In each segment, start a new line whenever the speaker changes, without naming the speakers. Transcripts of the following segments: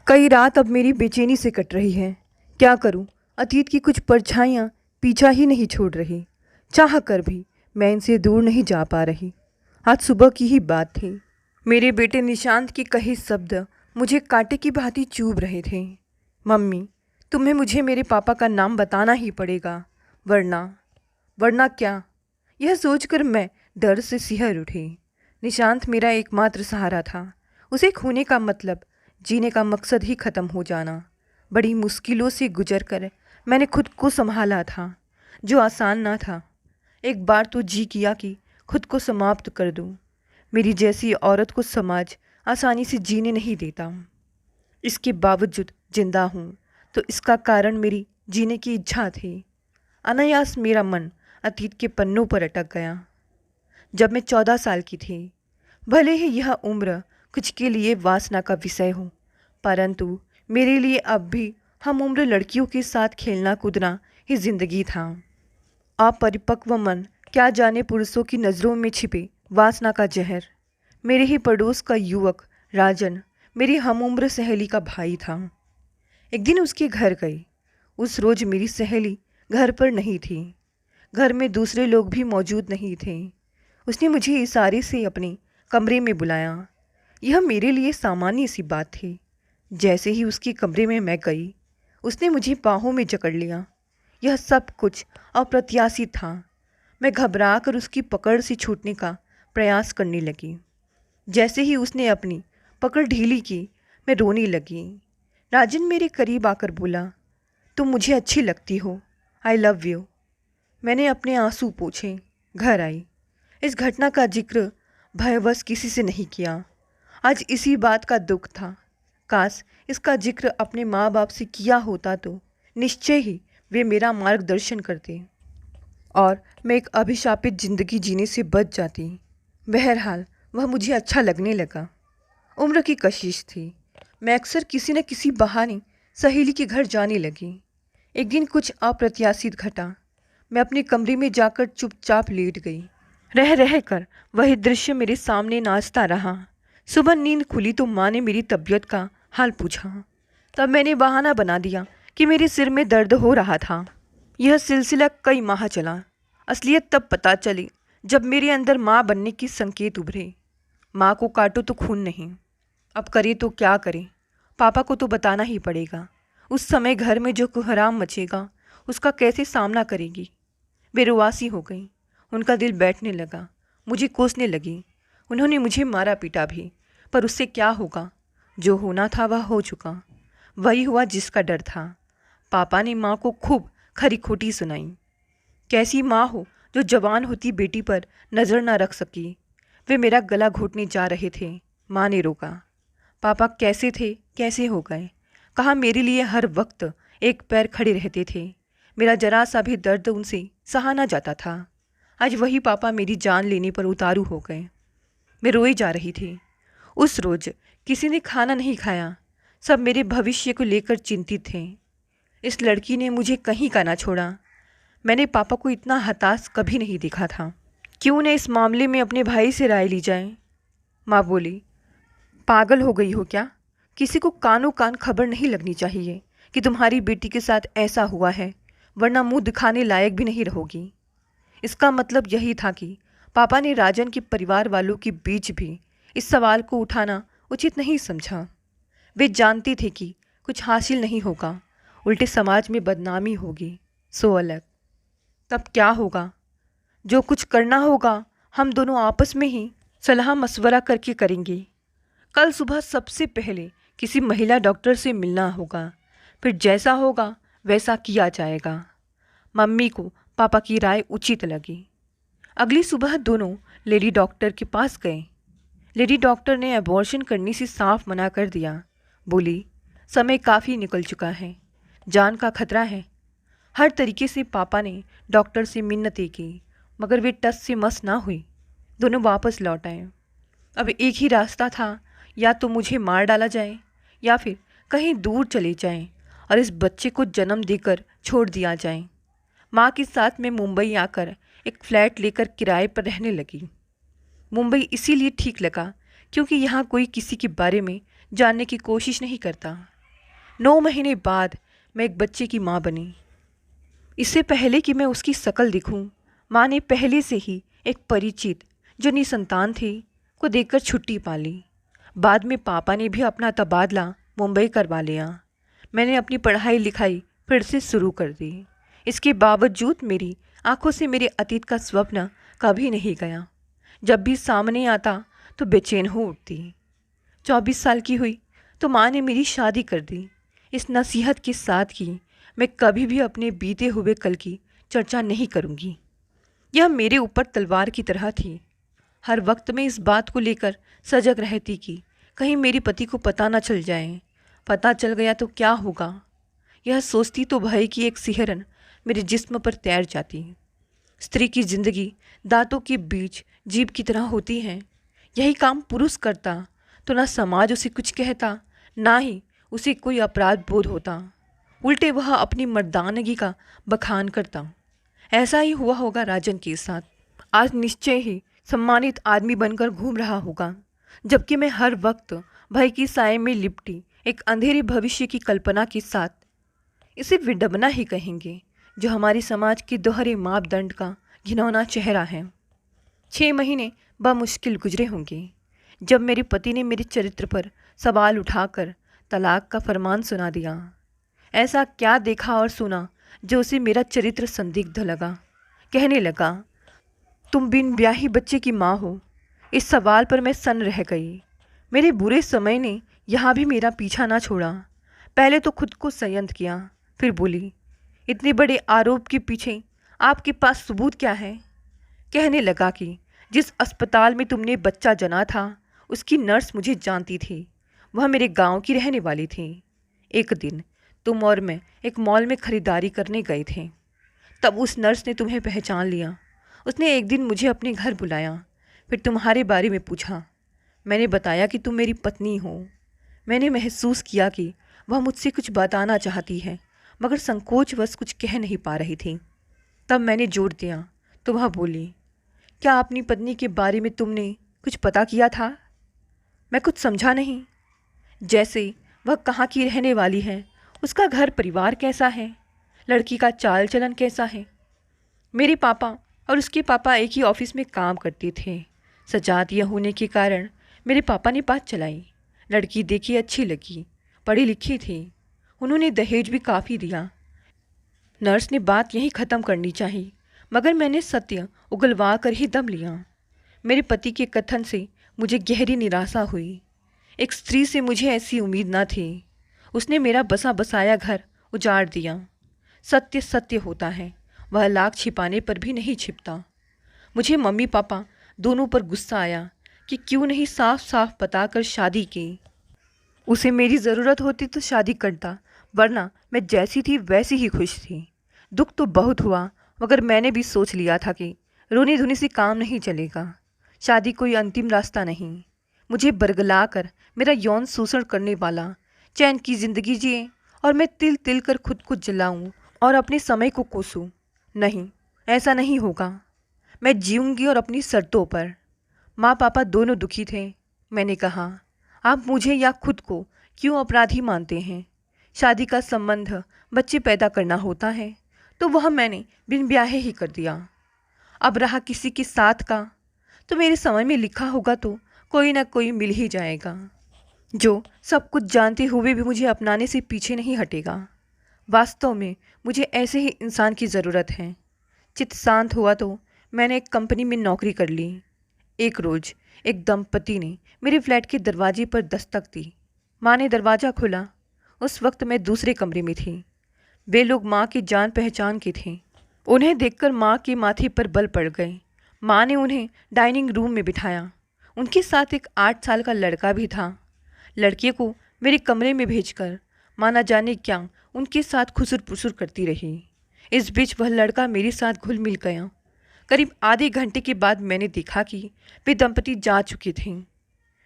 कई रात अब मेरी बेचैनी से कट रही है। क्या करूं? अतीत की कुछ परछाइयां पीछा ही नहीं छोड़ रही। चाह कर भी मैं इनसे दूर नहीं जा पा रही। आज सुबह की ही बात थी। मेरे बेटे निशांत के कहे शब्द मुझे कांटे की भांति चुभ रहे थे। मम्मी, तुम्हें मुझे मेरे पापा का नाम बताना ही पड़ेगा, वरना वरना क्या? यह सोचकर मैं डर से सिहर उठी। निशांत मेरा एकमात्र सहारा था। उसे खोने का मतलब जीने का मकसद ही ख़त्म हो जाना। बड़ी मुश्किलों से गुजर कर मैंने खुद को संभाला था, जो आसान ना था। एक बार तो जी किया कि खुद को समाप्त कर दूं। मेरी जैसी औरत को समाज आसानी से जीने नहीं देता। इसके बावजूद जिंदा हूँ तो इसका कारण मेरी जीने की इच्छा थी। अनायास मेरा मन अतीत के पन्नों पर अटक गया। जब मैं 14 साल की थी, भले ही यह उम्र कुछ के लिए वासना का विषय हो, परंतु मेरे लिए अब भी हम उम्र लड़कियों के साथ खेलना कूदना ही जिंदगी था। अपरिपक्व मन क्या जाने पुरुषों की नज़रों में छिपे वासना का जहर। मेरे ही पड़ोस का युवक राजन मेरी हम उम्र सहेली का भाई था। एक दिन उसके घर गई। उस रोज मेरी सहेली घर पर नहीं थी। घर में दूसरे लोग भी मौजूद नहीं थे। उसने मुझे इशारे से अपने कमरे में बुलाया। यह मेरे लिए सामान्य सी बात थी। जैसे ही उसके कमरे में मैं गई, उसने मुझे बाहों में जकड़ लिया। यह सब कुछ अप्रत्याशित था। मैं घबरा कर उसकी पकड़ से छूटने का प्रयास करने लगी। जैसे ही उसने अपनी पकड़ ढीली की, मैं रोने लगी। राजन मेरे करीब आकर बोला, तुम मुझे अच्छी लगती हो, आई लव यू। मैंने अपने आंसू पोंछे घर आई। इस घटना का जिक्र भयवश किसी से नहीं किया। आज इसी बात का दुख था। काश इसका जिक्र अपने माँ बाप से किया होता तो निश्चय ही वे मेरा मार्गदर्शन करते और मैं एक अभिशापित जिंदगी जीने से बच जाती। बहरहाल वह मुझे अच्छा लगने लगा। उम्र की कशिश थी। मैं अक्सर किसी न किसी बहाने सहेली के घर जाने लगी। एक दिन कुछ अप्रत्याशित घटा। मैं अपने कमरे में जाकर चुपचाप लेट गई। रह रह कर वही दृश्य मेरे सामने नाचता रहा। सुबह नींद खुली तो माँ ने मेरी तबीयत का हाल पूछा। तब मैंने बहाना बना दिया कि मेरे सिर में दर्द हो रहा था। यह सिलसिला कई माह चला। असलियत तब पता चली जब मेरे अंदर माँ बनने की संकेत उभरे। माँ को काटो तो खून नहीं। अब करे तो क्या करे? पापा को तो बताना ही पड़ेगा। उस समय घर में जो कोहराम मचेगा उसका कैसे सामना करेगी? बेरुवासी हो गई। उनका दिल बैठने लगा। मुझे कोसने लगी। उन्होंने मुझे मारा पीटा भी, पर उससे क्या होगा? जो होना था वह हो चुका। वही हुआ जिसका डर था। पापा ने माँ को खूब खरी खोटी सुनाई। कैसी माँ हो जो जवान होती बेटी पर नज़र न रख सकी? वे मेरा गला घोटने जा रहे थे। माँ ने रोका। पापा कैसे थे, कैसे हो गए? कहाँ मेरे लिए हर वक्त एक पैर खड़े रहते थे। मेरा जरा सा भी दर्द उनसे सहा ना जाता था। आज वही पापा मेरी जान लेने पर उतारू हो गए। मैं रोई जा रही थी। उस रोज किसी ने खाना नहीं खाया। सब मेरे भविष्य को लेकर चिंतित थे। इस लड़की ने मुझे कहीं का ना छोड़ा। मैंने पापा को इतना हताश कभी नहीं देखा था। क्यों न इस मामले में अपने भाई से राय ली जाए? माँ बोली, पागल हो गई हो क्या? किसी को कानों कान खबर नहीं लगनी चाहिए कि तुम्हारी बेटी के साथ ऐसा हुआ है, वरना मुंह दिखाने लायक भी नहीं रहोगी। इसका मतलब यही था कि पापा ने राजन के परिवार वालों के बीच भी इस सवाल को उठाना उचित नहीं समझा। वे जानते थे कि कुछ हासिल नहीं होगा, उल्टे समाज में बदनामी होगी। सो अलग। तब क्या होगा? जो कुछ करना होगा हम दोनों आपस में ही सलाह मशवरा करके करेंगे। कल सुबह सबसे पहले किसी महिला डॉक्टर से मिलना होगा, फिर जैसा होगा वैसा किया जाएगा। मम्मी को पापा की राय उचित लगी। अगली सुबह दोनों लेडी डॉक्टर के पास गए। लेडी डॉक्टर ने अबॉर्शन करने से साफ मना कर दिया। बोली, समय काफ़ी निकल चुका है, जान का खतरा है। हर तरीके से पापा ने डॉक्टर से मिन्नतें की, मगर वे टस से मस ना हुई। दोनों वापस लौट आए। अब एक ही रास्ता था, या तो मुझे मार डाला जाए या फिर कहीं दूर चले जाएं और इस बच्चे को जन्म देकर छोड़ दिया जाए। माँ के साथ मैं मुंबई आकर एक फ्लैट लेकर किराए पर रहने लगी। मुंबई इसीलिए ठीक लगा क्योंकि यहाँ कोई किसी के बारे में जानने की कोशिश नहीं करता। 9 महीने बाद मैं एक बच्चे की माँ बनी। इससे पहले कि मैं उसकी शक्ल दिखूं, माँ ने पहले से ही एक परिचित जो निसंतान थे को देखकर छुट्टी पा ली। बाद में पापा ने भी अपना तबादला मुंबई करवा लिया। मैंने अपनी पढ़ाई लिखाई फिर से शुरू कर दी। इसके बावजूद मेरी आंखों से मेरे अतीत का स्वप्न कभी नहीं गया। जब भी सामने आता तो बेचैन हो उठती। 24 साल की हुई तो माँ ने मेरी शादी कर दी। इस नसीहत के साथ कि मैं कभी भी अपने बीते हुए कल की चर्चा नहीं करूँगी। यह मेरे ऊपर तलवार की तरह थी। हर वक्त मैं इस बात को लेकर सजग रहती कि कहीं मेरे पति को पता न चल जाए। पता चल गया तो क्या होगा? यह सोचती तो भय की एक सिहरन मेरे जिस्म पर तैर जाती। स्त्री की जिंदगी दांतों के बीच जीभ की तरह होती है। यही काम पुरुष करता तो ना समाज उसे कुछ कहता, ना ही उसे कोई अपराध बोध होता। उल्टे वह अपनी मर्दानगी का बखान करता। ऐसा ही हुआ होगा राजन के साथ। आज निश्चय ही सम्मानित आदमी बनकर घूम रहा होगा, जबकि मैं हर वक्त भय की साए में लिपटी एक अंधेरे भविष्य की कल्पना के साथ। इसे विडंबना ही कहेंगे, जो हमारे समाज के दोहरे मापदंड का घिनौना चेहरा है। 6 महीने बमुश्किल गुजरे होंगे जब मेरे पति ने मेरे चरित्र पर सवाल उठाकर तलाक का फरमान सुना दिया। ऐसा क्या देखा और सुना जो उसे मेरा चरित्र संदिग्ध लगा। कहने लगा, तुम बिन ब्याही बच्चे की माँ हो। इस सवाल पर मैं सन्न रह गई। मेरे बुरे समय ने यहाँ भी मेरा पीछा ना छोड़ा। पहले तो खुद को संयत किया, फिर बोली, इतने बड़े आरोप के पीछे आपके पास सबूत क्या है? कहने लगा कि जिस अस्पताल में तुमने बच्चा जना था उसकी नर्स मुझे जानती थी। वह मेरे गांव की रहने वाली थी। एक दिन तुम और मैं एक मॉल में खरीदारी करने गए थे। तब उस नर्स ने तुम्हें पहचान लिया। उसने एक दिन मुझे अपने घर बुलाया, फिर तुम्हारे बारे में पूछा। मैंने बताया कि तुम मेरी पत्नी हो। मैंने महसूस किया कि वह मुझसे कुछ बताना चाहती है, मगर संकोचवश कुछ कह नहीं पा रही थी। तब मैंने जोर दिया तो वह बोली, क्या अपनी पत्नी के बारे में तुमने कुछ पता किया था? मैं कुछ समझा नहीं। जैसे वह कहाँ की रहने वाली है, उसका घर परिवार कैसा है, लड़की का चाल चलन कैसा है। मेरे पापा और उसके पापा एक ही ऑफिस में काम करते थे। सजातिया होने के कारण मेरे पापा ने बात चलाई। लड़की देखी, अच्छी लगी, पढ़ी लिखी थी। उन्होंने दहेज भी काफ़ी दिया। नर्स ने बात यहीं ख़त्म करनी चाहिए, मगर मैंने सत्य उगलवा कर ही दम लिया। मेरे पति के कथन से मुझे गहरी निराशा हुई। एक स्त्री से मुझे ऐसी उम्मीद न थी। उसने मेरा बसा बसाया घर उजाड़ दिया। सत्य सत्य होता है, वह लाख छिपाने पर भी नहीं छिपता। मुझे मम्मी पापा दोनों पर गुस्सा आया कि क्यों नहीं साफ साफ बताकर शादी की। उसे मेरी ज़रूरत होती तो शादी करता, वरना मैं जैसी थी वैसी ही खुश थी। दुख तो बहुत हुआ, मगर मैंने भी सोच लिया था कि रोनी धुनी से काम नहीं चलेगा। शादी कोई अंतिम रास्ता नहीं। मुझे बरगला कर मेरा यौन शोषण करने वाला चैन की ज़िंदगी जिए और मैं तिल तिल कर खुद को जलाऊं और अपने समय को कोसूं। नहीं, ऐसा नहीं होगा। मैं जीऊंगी और अपनी शर्तों पर। माँ पापा दोनों दुखी थे। मैंने कहा, आप मुझे या खुद को क्यों अपराधी मानते हैं? शादी का संबंध बच्चे पैदा करना होता है तो वह मैंने बिन ब्याहे ही कर दिया। अब रहा किसी के साथ का, तो मेरे समय में लिखा होगा तो कोई ना कोई मिल ही जाएगा, जो सब कुछ जानते हुए भी मुझे अपनाने से पीछे नहीं हटेगा। वास्तव में मुझे ऐसे ही इंसान की ज़रूरत है। चित्त शांत हुआ तो मैंने एक कंपनी में नौकरी कर ली। एक रोज़ एक दंपति ने मेरे फ्लैट के दरवाजे पर दस्तक दी। माँ ने दरवाज़ा खोला। उस वक्त मैं दूसरे कमरे में थी। वे लोग माँ की जान पहचान के थे। उन्हें देखकर माँ के माथे पर बल पड़ गए। माँ ने उन्हें डाइनिंग रूम में बिठाया। उनके साथ एक 8 साल का लड़का भी था। लड़के को मेरे कमरे में भेजकर माँ न जाने क्या उनके साथ खुसुर पुसुर करती रही। इस बीच वह लड़का मेरे साथ घुल मिल गया। करीब आधे घंटे के बाद मैंने देखा कि वे दंपति जा चुके थे।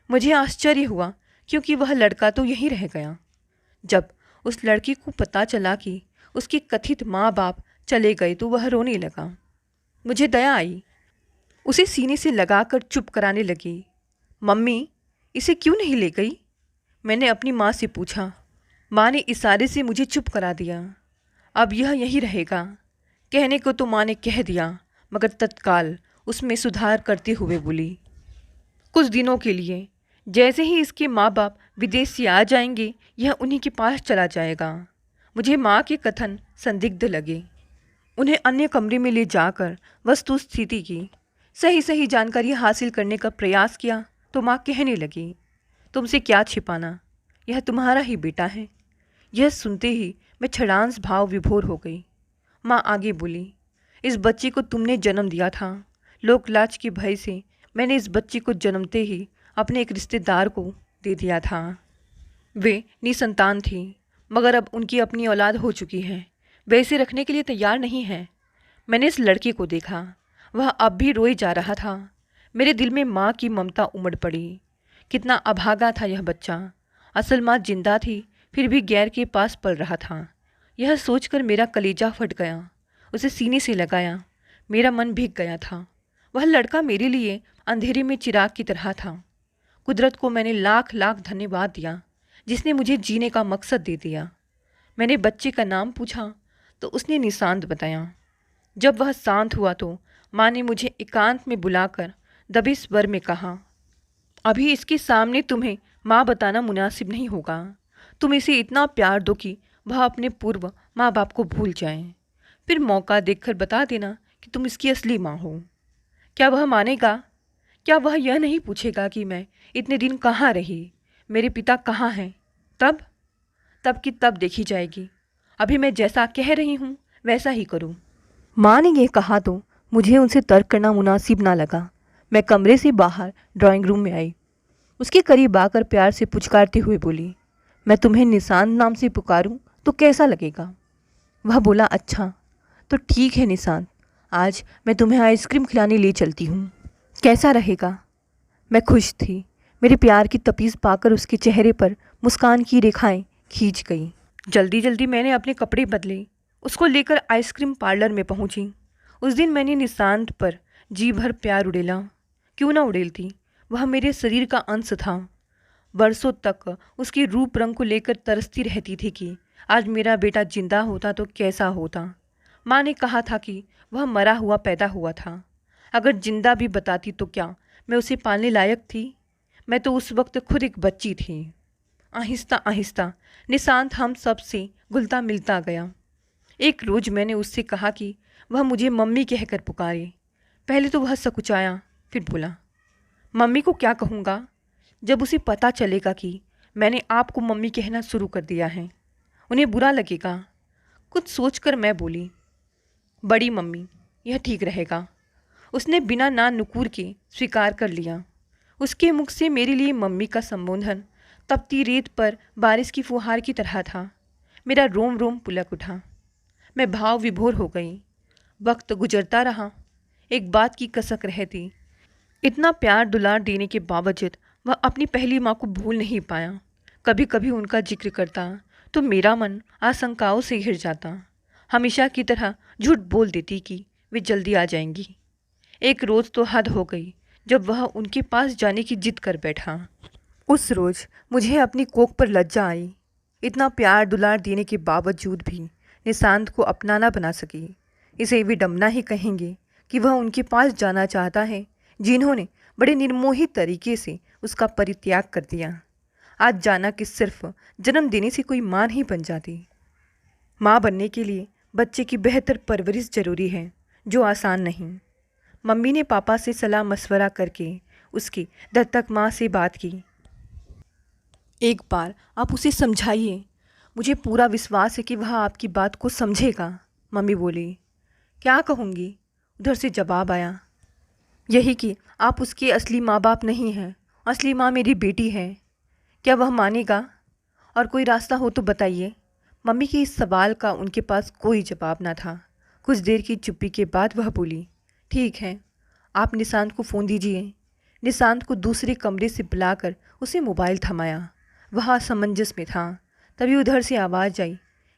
मुझे आश्चर्य हुआ, क्योंकि वह लड़का तो यहीं रह गया। जब उस लड़की को पता चला कि उसके कथित माँ बाप चले गए तो वह रोने लगा। मुझे दया आई। उसे सीने से लगाकर चुप कराने लगी। मम्मी, इसे क्यों नहीं ले गई? मैंने अपनी माँ से पूछा। माँ ने इशारे से मुझे चुप करा दिया। अब यह यही रहेगा, कहने को तो माँ ने कह दिया, मगर तत्काल उसमें सुधार करते हुए बोली, कुछ दिनों के लिए, जैसे ही इसके माँ बाप विदेश से आ जाएंगे यह उन्हीं के पास चला जाएगा। मुझे माँ के कथन संदिग्ध लगे। उन्हें अन्य कमरे में ले जाकर वस्तु स्थिति की सही सही जानकारी हासिल करने का प्रयास किया तो माँ कहने लगी, तुमसे क्या छिपाना, यह तुम्हारा ही बेटा है। यह सुनते ही मैं क्षणांश भाव विभोर हो गई। माँ आगे बोली, इस बच्चे को तुमने जन्म दिया था। लोक लाज के भय से मैंने इस बच्चे को जन्मते ही अपने एक रिश्तेदार को दे दिया था। वे निसंतान थी, मगर अब उनकी अपनी औलाद हो चुकी है। वे इसे रखने के लिए तैयार नहीं है। मैंने इस लड़के को देखा, वह अब भी रोए जा रहा था। मेरे दिल में माँ की ममता उमड़ पड़ी। कितना अभागा था यह बच्चा। असल माँ जिंदा थी, फिर भी गैर के पास पल रहा था। यह सोचकर मेरा कलेजा फट गया। उसे सीने से लगाया, मेरा मन भीग गया था। वह लड़का मेरे लिए अंधेरे में चिराग की तरह था। कुदरत को मैंने लाख लाख धन्यवाद दिया, जिसने मुझे जीने का मकसद दे दिया। मैंने बच्चे का नाम पूछा तो उसने निशांत बताया। जब वह शांत हुआ तो माँ ने मुझे एकांत में बुलाकर दबे स्वर में कहा, अभी इसके सामने तुम्हें माँ बताना मुनासिब नहीं होगा। तुम इसे इतना प्यार दो कि वह अपने पूर्व माँ बाप को भूल जाए। फिर मौका देखकर बता देना कि तुम इसकी असली माँ हो। क्या वह मानेगा? क्या वह यह नहीं पूछेगा कि मैं इतने दिन कहाँ रही, मेरे पिता कहाँ हैं? तब की तब देखी जाएगी। अभी मैं जैसा कह रही हूँ वैसा ही करूँ। माँ ने यह कहा तो मुझे उनसे तर्क करना मुनासिब ना लगा। मैं कमरे से बाहर ड्राइंग रूम में आई। उसके करीब आकर प्यार से पुचकारते हुए बोली, मैं तुम्हें निशांत नाम से पुकारूं तो कैसा लगेगा? वह बोला, अच्छा तो ठीक है निशांत, आज मैं तुम्हें आइसक्रीम खिलाने ले चलती हूँ, कैसा रहेगा? मैं खुश थी। मेरे प्यार की तपीस पाकर उसके चेहरे पर मुस्कान की रेखाएं खींच गई। जल्दी जल्दी मैंने अपने कपड़े बदले, उसको लेकर आइसक्रीम पार्लर में पहुंची। उस दिन मैंने निशांत पर जी भर प्यार उड़ेला। क्यों ना उड़ेलती, वह मेरे शरीर का अंश था। वर्षों तक उसके रूप रंग को लेकर तरसती रहती थी कि आज मेरा बेटा जिंदा होता तो कैसा होता। माँ ने कहा था कि वह मरा हुआ पैदा हुआ था। अगर जिंदा भी बताती तो क्या मैं उसे पालने लायक थी? मैं तो उस वक्त खुद एक बच्ची थी। आहिस्ता आहिस्ता निशांत हम सब से घुलता मिलता गया। एक रोज़ मैंने उससे कहा कि वह मुझे मम्मी कहकर पुकारे। पहले तो वह सकुचाया, फिर बोला, मम्मी को क्या कहूँगा? जब उसे पता चलेगा कि मैंने आपको मम्मी कहना शुरू कर दिया है, उन्हें बुरा लगेगा। कुछ सोचकर मैं बोली, बड़ी मम्मी, यह ठीक रहेगा। उसने बिना ना नुकुर के स्वीकार कर लिया। उसके मुख से मेरे लिए मम्मी का संबोधन तपती रेत पर बारिश की फुहार की तरह था। मेरा रोम रोम पुलक उठा। मैं भाव विभोर हो गई। वक्त गुजरता रहा, एक बात की कसक रहती। इतना प्यार दुलार देने के बावजूद वह अपनी पहली माँ को भूल नहीं पाया। कभी कभी उनका जिक्र करता तो मेरा मन आशंकाओं से घिर जाता। हमेशा की तरह झूठ बोल देती कि वे जल्दी आ जाएंगी। एक रोज़ तो हद हो गई जब वह उनके पास जाने की जिद कर बैठा। उस रोज़ मुझे अपनी कोख पर लज्जा आई। इतना प्यार दुलार देने के बावजूद भी निशांत को अपना ना बना सकी। इसे विडंबना ही कहेंगे कि वह उनके पास जाना चाहता है जिन्होंने बड़े निर्मोही तरीके से उसका परित्याग कर दिया। आज जाना कि सिर्फ जन्म देने से कोई माँ नहीं बन जाती। माँ बनने के लिए बच्चे की बेहतर परवरिश जरूरी है, जो आसान नहीं। मम्मी ने पापा से सलाह मशवरा करके उसकी दत्तक माँ से बात की। एक बार आप उसे समझाइए, मुझे पूरा विश्वास है कि वह आपकी बात को समझेगा। मम्मी बोली, क्या कहूँगी? उधर से जवाब आया, यही कि आप उसके असली माँ बाप नहीं हैं, असली माँ मेरी बेटी है। क्या वह मानेगा? और कोई रास्ता हो तो बताइए। मम्मी के इस सवाल का उनके पास कोई जवाब ना था। कुछ देर की चुप्पी के बाद वह बोली, ठीक है, आप निशांत को फ़ोन दीजिए। निशांत को दूसरे कमरे से बुलाकर उसे मोबाइल थमाया। वह असमंजस में था। तभी उधर से आवाज़ आई,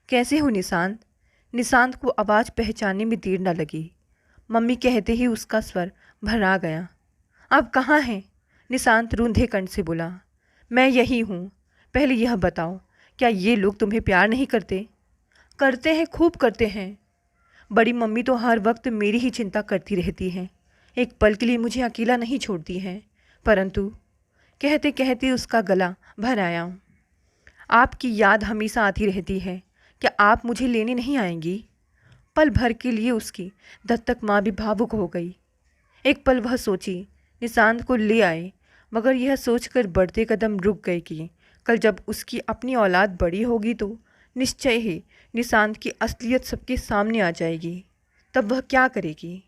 कैसे हो निशांत? निशांत को आवाज़ पहचानने में देर न लगी। मम्मी कहते ही उसका स्वर भरा गया। आप कहाँ हैं? निशांत रूंधे कंठ से बोला, मैं यही हूँ। पहले यह बताओ क्या ये लोग तुम्हें प्यार नहीं करते? करते हैं, खूब करते हैं। बड़ी मम्मी तो हर वक्त मेरी ही चिंता करती रहती हैं। एक पल के लिए मुझे अकेला नहीं छोड़ती हैं। परंतु कहते कहते उसका गला भर आया। आपकी याद हमेशा आती रहती है। क्या आप मुझे लेने नहीं आएंगी? पल भर के लिए उसकी दत्तक माँ भी भावुक हो गई। एक पल वह सोची निशांत को ले आए, मगर यह सोचकर बढ़ते कदम रुक गए कि कल जब उसकी अपनी औलाद बड़ी होगी तो निश्चय ही निशांत की असलियत सबके सामने आ जाएगी। तब वह क्या करेगी?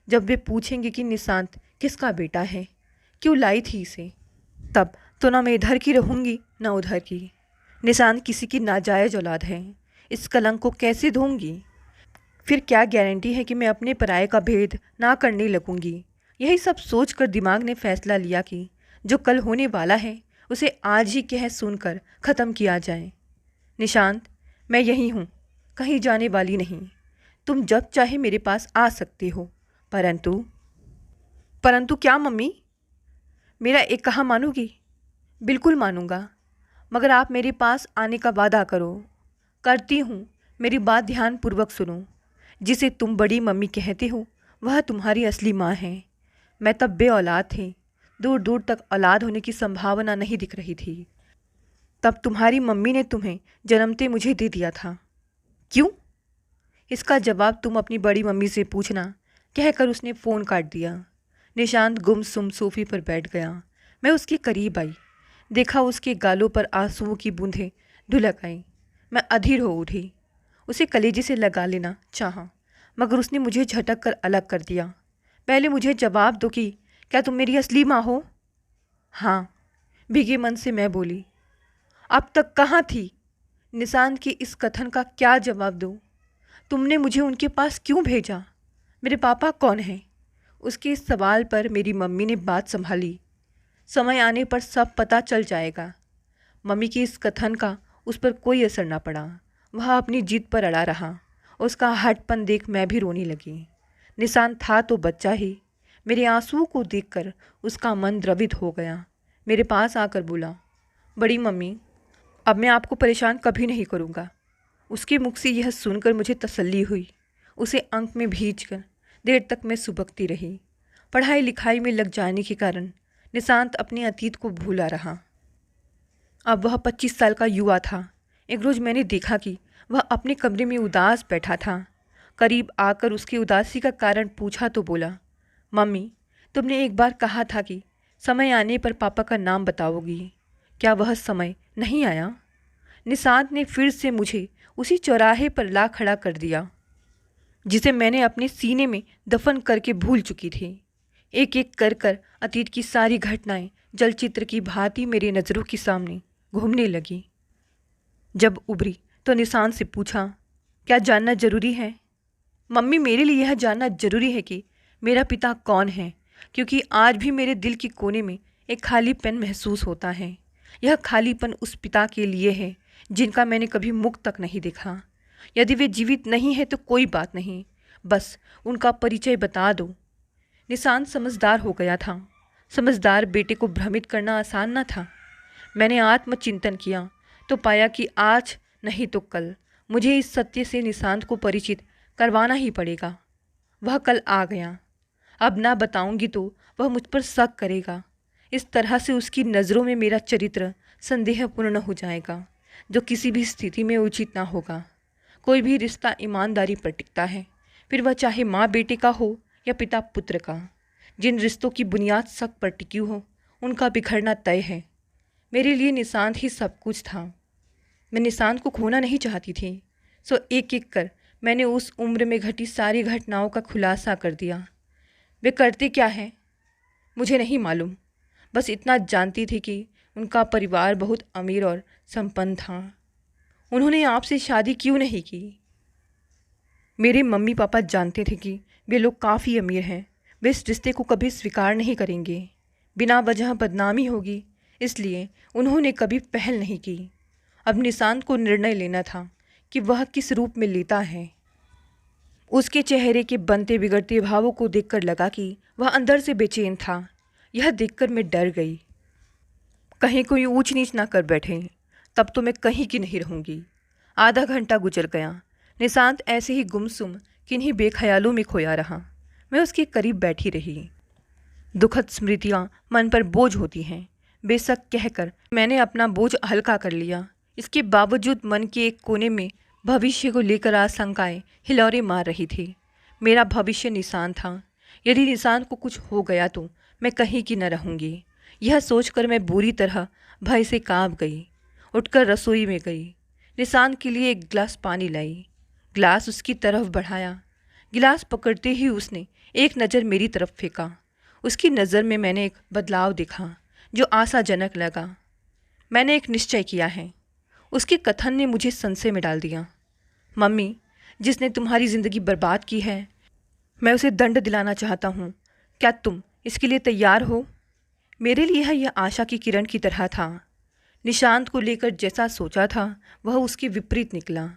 जब वे पूछेंगे कि निशांत किसका बेटा है, क्यों लाई थी इसे, तब तो ना मैं इधर की रहूँगी ना उधर की। निशांत किसी की नाजायज़ औलाद है, इस कलंक को कैसे धोऊंगी? फिर क्या गारंटी है कि मैं अपने पराये का भेद ना करने लगूंगी? यही सब सोचकर दिमाग ने फैसला लिया कि जो कल होने वाला है उसे आज ही कह सुनकर ख़त्म किया जाए। निशांत, मैं यहीं हूँ, कहीं जाने वाली नहीं। तुम जब चाहे मेरे पास आ सकते हो। परंतु परंतु क्या मम्मी? मेरा एक कहा मानोगी? बिल्कुल मानूंगा, मगर आप मेरे पास आने का वादा करो। करती हूँ, मेरी बात ध्यानपूर्वक सुनो। जिसे तुम बड़ी मम्मी कहते हो वह तुम्हारी असली माँ है। मैं तब बे औलाद थी, दूर दूर तक औलाद होने की संभावना नहीं दिख रही थी। तब तुम्हारी मम्मी ने तुम्हें जन्मते मुझे दे दिया था। क्यों? इसका जवाब तुम अपनी बड़ी मम्मी से पूछना, कहकर उसने फ़ोन काट दिया। निशांत गुमसुम सोफे पर बैठ गया। मैं उसके करीब आई, देखा उसके गालों पर आंसुओं की बूंदें ढुलक आई। मैं अधीर हो उठी, उसे कलेजे से लगा लेना चाहा, मगर उसने मुझे झटक कर अलग कर दिया। पहले मुझे जवाब दो कि क्या तुम मेरी असली माँ हो? हाँ, भीगे मन से मैं बोली। अब तक कहाँ थी? निशांत के इस कथन का क्या जवाब दूँ? तुमने मुझे उनके पास क्यों भेजा? मेरे पापा कौन हैं? उसके इस सवाल पर मेरी मम्मी ने बात संभाली। समय आने पर सब पता चल जाएगा। मम्मी के इस कथन का उस पर कोई असर ना पड़ा। वह अपनी जिद पर अड़ा रहा। उसका हठपन देख मैं भी रोने लगी। निशांत था तो बच्चा ही। मेरे आंसुओं को देखकर उसका मन द्रवित हो गया। मेरे पास आकर बोला, बड़ी मम्मी, अब मैं आपको परेशान कभी नहीं करूँगा। उसके मुख से यह सुनकर मुझे तसल्ली हुई। उसे अंक में भींचकर देर तक मैं सुबकती रही। पढ़ाई लिखाई में लग जाने के कारण निशांत अपने अतीत को भूला रहा। अब वह 25 साल का युवा था। एक रोज़ मैंने देखा कि वह अपने कमरे में उदास बैठा था। करीब आकर उसकी उदासी का कारण पूछा तो बोला, मम्मी, तुमने एक बार कहा था कि समय आने पर पापा का नाम बताओगी। क्या वह समय नहीं आया? निशांत ने फिर से मुझे उसी चौराहे पर ला खड़ा कर दिया जिसे मैंने अपने सीने में दफन करके भूल चुकी थी। एक एक कर कर अतीत की सारी घटनाएं जलचित्र की भांति मेरी नज़रों के सामने घूमने लगी। जब उभरी तो निशांत से पूछा, क्या जानना जरूरी है? मम्मी, मेरे लिए यह जानना जरूरी है कि मेरा पिता कौन है, क्योंकि आज भी मेरे दिल के कोने में एक खालीपन महसूस होता है। यह खालीपन उस पिता के लिए है जिनका मैंने कभी मुख तक नहीं देखा। यदि वे जीवित नहीं है तो कोई बात नहीं, बस उनका परिचय बता दो। निशांत समझदार हो गया था। समझदार बेटे को भ्रमित करना आसान न था। मैंने आत्मचिंतन किया तो पाया कि आज नहीं तो कल मुझे इस सत्य से निशांत को परिचित करवाना ही पड़ेगा। वह कल आ गया। अब ना बताऊंगी तो वह मुझ पर शक करेगा। इस तरह से उसकी नज़रों में मेरा चरित्र संदेहपूर्ण हो जाएगा, जो किसी भी स्थिति में उचित ना होगा। कोई भी रिश्ता ईमानदारी पर टिकता है, फिर वह चाहे माँ बेटे का हो या पिता पुत्र का। जिन रिश्तों की बुनियाद शक पर टिकी हो उनका बिखरना तय है। मेरे लिए निशांत ही सब कुछ था। मैं निशांत को खोना नहीं चाहती थी, सो एक एक कर मैंने उस उम्र में घटी सारी घटनाओं का खुलासा कर दिया। वे करते क्या हैं मुझे नहीं मालूम, बस इतना जानती थी कि उनका परिवार बहुत अमीर और संपन्न था। उन्होंने आपसे शादी क्यों नहीं की? मेरे मम्मी पापा जानते थे कि वे लोग काफ़ी अमीर हैं, वे इस रिश्ते को कभी स्वीकार नहीं करेंगे। बिना वजह बदनामी होगी, इसलिए उन्होंने कभी पहल नहीं की। अब निशांत को निर्णय लेना था कि वह किस रूप में लेता है। उसके चेहरे के बनते बिगड़ते भावों को देखकर लगा कि वह अंदर से बेचैन था। यह देखकर मैं डर गई, कहीं कोई ऊंच नीच ना कर बैठे। तब तो मैं कहीं की नहीं रहूँगी। आधा घंटा गुजर गया। निशांत ऐसे ही गुमसुम किन्हीं बेख्यालों में खोया रहा। मैं उसके करीब बैठी रही। दुखद स्मृतियाँ मन पर बोझ होती हैं, बेशक कहकर मैंने अपना बोझ हल्का कर लिया। इसके बावजूद मन के एक कोने में भविष्य को लेकर आशंकाएं हिलौरे मार रही थी। मेरा भविष्य निशान था। यदि निशान को कुछ हो गया तो मैं कहीं की न रहूँगी। यह सोचकर मैं बुरी तरह भय से कांप गई। उठकर रसोई में गई। निशान के लिए एक गिलास पानी लाई। गिलास उसकी तरफ बढ़ाया। गिलास पकड़ते ही उसने एक नज़र मेरी तरफ फेंका। उसकी नज़र में मैंने एक बदलाव देखा जो आशाजनक लगा। मैंने एक निश्चय किया है। उसके कथन ने मुझे संशय में डाल दिया। मम्मी, जिसने तुम्हारी ज़िंदगी बर्बाद की है, मैं उसे दंड दिलाना चाहता हूँ। क्या तुम इसके लिए तैयार हो? मेरे लिए यह आशा की किरण की तरह था। निशांत को लेकर जैसा सोचा था वह उसके विपरीत निकला।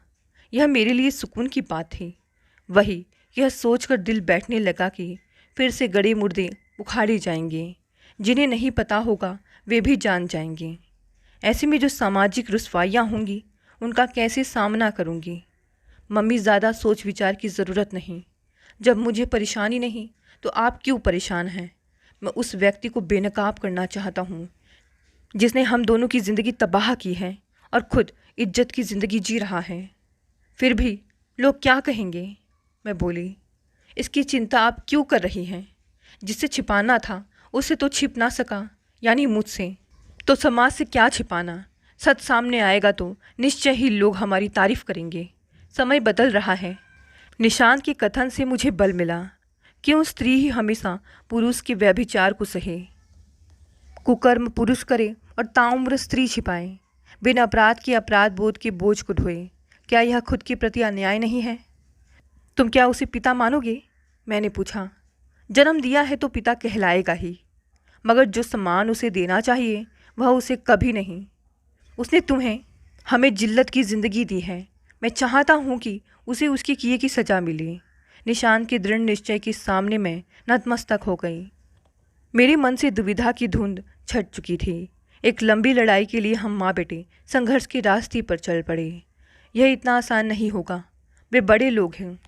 यह मेरे लिए सुकून की बात थी। वही यह सोचकर दिल बैठने लगा कि फिर से गड़े मुर्दे उखाड़े जाएंगे। जिन्हें नहीं पता होगा वे भी जान जाएंगे। ऐसे में जो सामाजिक रुसवाइयाँ होंगी उनका कैसे सामना करूँगी? मम्मी, ज़्यादा सोच विचार की ज़रूरत नहीं। जब मुझे परेशानी नहीं तो आप क्यों परेशान हैं? मैं उस व्यक्ति को बेनकाब करना चाहता हूँ जिसने हम दोनों की ज़िंदगी तबाह की है और खुद इज्जत की ज़िंदगी जी रहा है। फिर भी लोग क्या कहेंगे? मैं बोली। इसकी चिंता आप क्यों कर रही हैं? जिससे छिपाना था उससे तो छिप ना सका, यानी मुझसे। तो समाज से क्या छिपाना? सच सामने आएगा तो निश्चय ही लोग हमारी तारीफ करेंगे। समय बदल रहा है। निशांत के कथन से मुझे बल मिला। क्यों स्त्री ही हमेशा पुरुष के व्यभिचार को सहे? कुकर्म पुरुष करे और ताउम्र स्त्री छिपाए, बिन अपराध के अपराध बोध के बोझ को ढोए। क्या यह खुद के प्रति अन्याय नहीं है? तुम क्या उसे पिता मानोगे? मैंने पूछा। जन्म दिया है तो पिता कहलाएगा ही, मगर जो सम्मान उसे देना चाहिए वह उसे कभी नहीं। उसने तुम्हें, हमें जिल्लत की ज़िंदगी दी है। मैं चाहता हूँ कि उसे उसके किए की सज़ा मिले। निशांत के दृढ़ निश्चय के सामने मैं नतमस्तक हो गई। मेरे मन से दुविधा की धुंध छट चुकी थी। एक लंबी लड़ाई के लिए हम माँ बेटे संघर्ष के रास्ते पर चल पड़े। यह इतना आसान नहीं होगा। वे बड़े लोग हैं,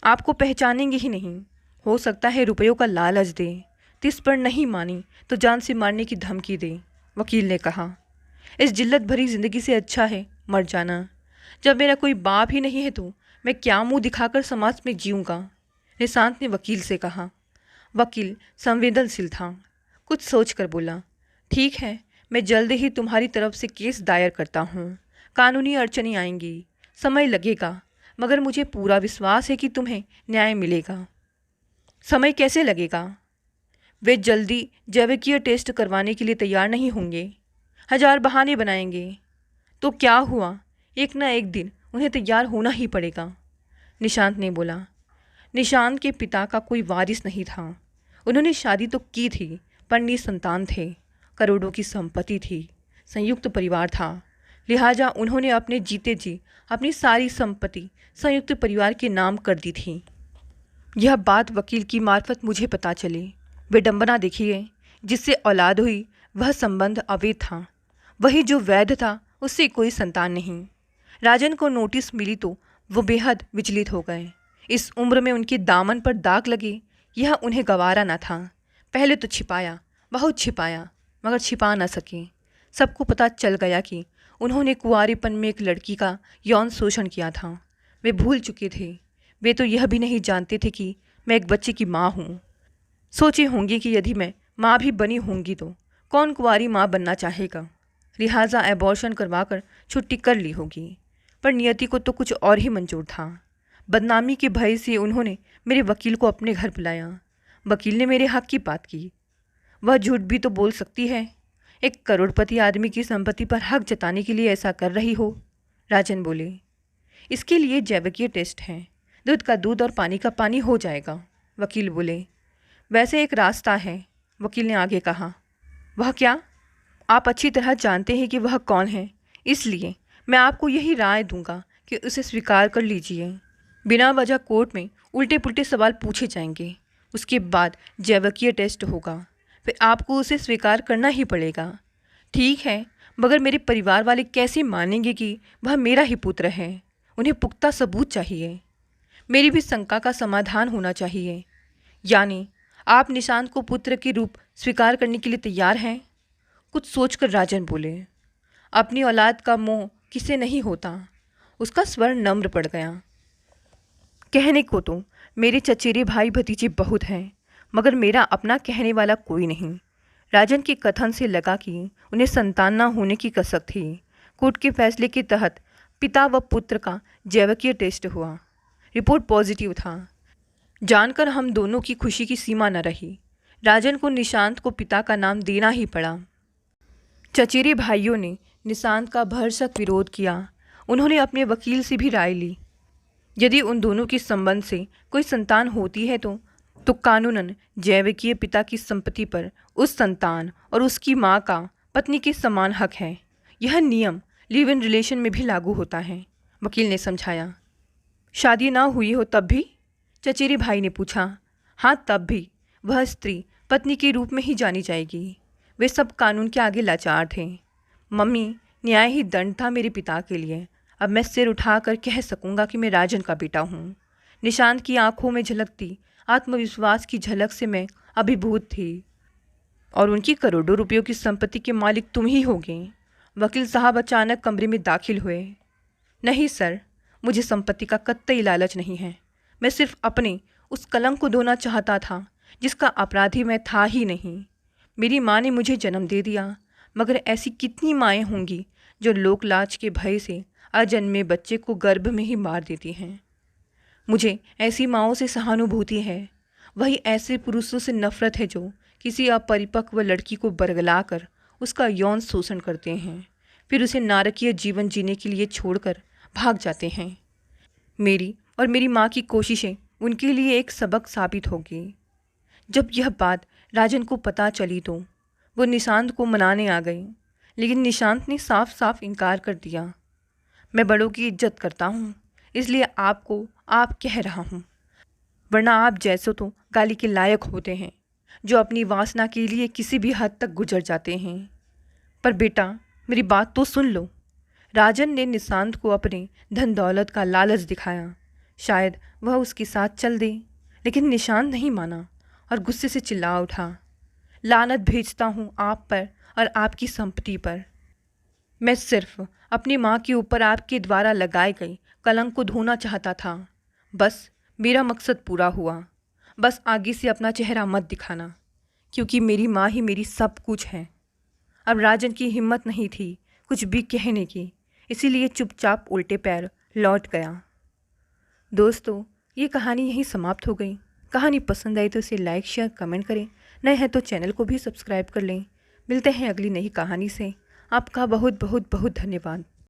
आपको पहचानेंगे ही नहीं। हो सकता है रुपयों का लालच दे। तिस पर नहीं मानी तो जान से मारने की धमकी दे, वकील ने कहा। इस जिल्लत भरी ज़िंदगी से अच्छा है मर जाना। जब मेरा कोई बाप ही नहीं है तो मैं क्या मुंह दिखाकर समाज में जीऊँगा? निशांत ने वकील से कहा। वकील संवेदनशील था। कुछ सोच कर बोला, ठीक है, मैं जल्द ही तुम्हारी तरफ से केस दायर करता हूँ। कानूनी अड़चनें आएंगी, समय लगेगा, मगर मुझे पूरा विश्वास है कि तुम्हें न्याय मिलेगा। समय कैसे लगेगा? वे जल्दी जैविकीय टेस्ट करवाने के लिए तैयार नहीं होंगे। 1000 बहाने बनाएंगे। तो क्या हुआ, एक ना एक दिन उन्हें तैयार होना ही पड़ेगा, निशांत ने बोला। निशांत के पिता का कोई वारिस नहीं था। उन्होंने शादी तो की थी पर निसंतान थे। करोड़ों की संपत्ति थी, संयुक्त परिवार था, लिहाजा उन्होंने अपने जीते जी अपनी सारी संपत्ति संयुक्त परिवार के नाम कर दी थी। यह बात वकील की मार्फत मुझे पता चली। विडंबना देखिए, जिससे औलाद हुई वह संबंध अवैध था। वही जो वैध था उससे कोई संतान नहीं। राजन को नोटिस मिली तो वो बेहद विचलित हो गए। इस उम्र में उनके दामन पर दाग लगे, यह उन्हें गवारा न था। पहले तो छिपाया, बहुत छिपाया, मगर छिपा न सके। सबको पता चल गया कि उन्होंने कुंवारेपन में एक लड़की का यौन शोषण किया था। वे भूल चुके थे। वे तो यह भी नहीं जानते थे कि मैं एक बच्चे की माँ हूँ। सोचे होंगे कि यदि मैं माँ भी बनी होंगी तो कौन कुंवारी माँ बनना चाहेगा, लिहाजा एबॉर्शन करवाकर छुट्टी कर ली होगी। पर नियति को तो कुछ और ही मंजूर था। बदनामी के भय से उन्होंने मेरे वकील को अपने घर बुलाया। वकील ने मेरे हक की बात की। वह झूठ भी तो बोल सकती है। एक करोड़पति आदमी की संपत्ति पर हक जताने के लिए ऐसा कर रही हो, राजन बोले। इसके लिए जैविकीय टेस्ट है, दूध का दूध और पानी का पानी हो जाएगा, वकील बोले। वैसे एक रास्ता है, वकील ने आगे कहा। वह क्या? आप अच्छी तरह जानते हैं कि वह कौन है, इसलिए मैं आपको यही राय दूंगा कि उसे स्वीकार कर लीजिए। बिना वजह कोर्ट में उल्टे पुल्टे सवाल पूछे जाएंगे। उसके बाद जैविकीय टेस्ट होगा, फिर आपको उसे स्वीकार करना ही पड़ेगा। ठीक है, मगर मेरे परिवार वाले कैसे मानेंगे कि वह मेरा ही पुत्र है। उन्हें पुख्ता सबूत चाहिए। मेरी भी शंका का समाधान होना चाहिए। यानी आप निशांत को पुत्र के रूप स्वीकार करने के लिए तैयार हैं? कुछ सोचकर राजन बोले। अपनी औलाद का मोह किसे नहीं होता। उसका स्वर नम्र पड़ गया। कहने को तो मेरे चचेरे भाई भतीजे बहुत हैं, मगर मेरा अपना कहने वाला कोई नहीं। राजन के कथन से लगा कि उन्हें संतान न होने की कसक थी। कोर्ट के फैसले के तहत पिता व पुत्र का जैविकीय टेस्ट हुआ। रिपोर्ट पॉजिटिव था। जानकर हम दोनों की खुशी की सीमा न रही। राजन को निशांत को पिता का नाम देना ही पड़ा। चचेरे भाइयों ने निशांत का भरसक विरोध किया। उन्होंने अपने वकील से भी राय ली। यदि उन दोनों के संबंध से कोई संतान होती है तो कानूनन जैविकीय पिता की संपत्ति पर उस संतान और उसकी माँ का पत्नी के समान हक है। यह नियम लिव इन रिलेशन में भी लागू होता है, वकील ने समझाया। शादी ना हुई हो तब भी? चचेरे भाई ने पूछा। हाँ, तब भी वह स्त्री पत्नी के रूप में ही जानी जाएगी। वे सब कानून के आगे लाचार थे। मम्मी, न्याय ही दंड था मेरे पिता के लिए। अब मैं सिर उठाकर कह सकूंगा कि मैं राजन का बेटा हूँ। निशांत की आंखों में झलकती आत्मविश्वास की झलक से मैं अभिभूत थी। और उनकी करोड़ों रुपयों की संपत्ति के मालिक तुम ही होगे। वकील साहब अचानक कमरे में दाखिल हुए। नहीं सर, मुझे संपत्ति का कतई लालच नहीं है। मैं सिर्फ अपने उस कलंक को धोना चाहता था जिसका अपराधी मैं था ही नहीं। मेरी माँ ने मुझे जन्म दे दिया, मगर ऐसी कितनी माएँ होंगी जो लोकलाज के भय से अजन्मे बच्चे को गर्भ में ही मार देती हैं। मुझे ऐसी माँओं से सहानुभूति है। वही ऐसे पुरुषों से नफरत है जो किसी अपरिपक्व लड़की को बरगला कर उसका यौन शोषण करते हैं, फिर उसे नारकीय जीवन जीने के लिए छोड़कर भाग जाते हैं। मेरी और मेरी माँ की कोशिशें उनके लिए एक सबक साबित होगी। जब यह बात राजन को पता चली तो वो निशांत को मनाने आ गई, लेकिन निशांत ने साफ साफ इनकार कर दिया। मैं बड़ों की इज्जत करता हूँ, इसलिए आपको आप कह रहा हूँ, वरना आप जैसों तो गाली के लायक होते हैं जो अपनी वासना के लिए किसी भी हद तक गुजर जाते हैं। पर बेटा, मेरी बात तो सुन लो। राजन ने निशांत को अपने धन दौलत का लालच दिखाया। शायद वह उसके साथ चल दे, लेकिन निशांत नहीं माना और गुस्से से चिल्ला उठा। लानत भेजता हूँ आप पर और आपकी संपत्ति पर। मैं सिर्फ अपनी माँ के ऊपर आपके द्वारा लगाए गए कलंक को धोना चाहता था। बस मेरा मकसद पूरा हुआ। बस आगे से अपना चेहरा मत दिखाना, क्योंकि मेरी माँ ही मेरी सब कुछ है। अब राजन की हिम्मत नहीं थी कुछ भी कहने की, इसीलिए चुपचाप उल्टे पैर लौट गया। दोस्तों, ये कहानी यहीं समाप्त हो गई। कहानी पसंद आई तो इसे लाइक, शेयर, कमेंट करें। नए हैं तो चैनल को भी सब्सक्राइब कर लें। मिलते हैं अगली नई कहानी से। आपका बहुत बहुत बहुत धन्यवाद।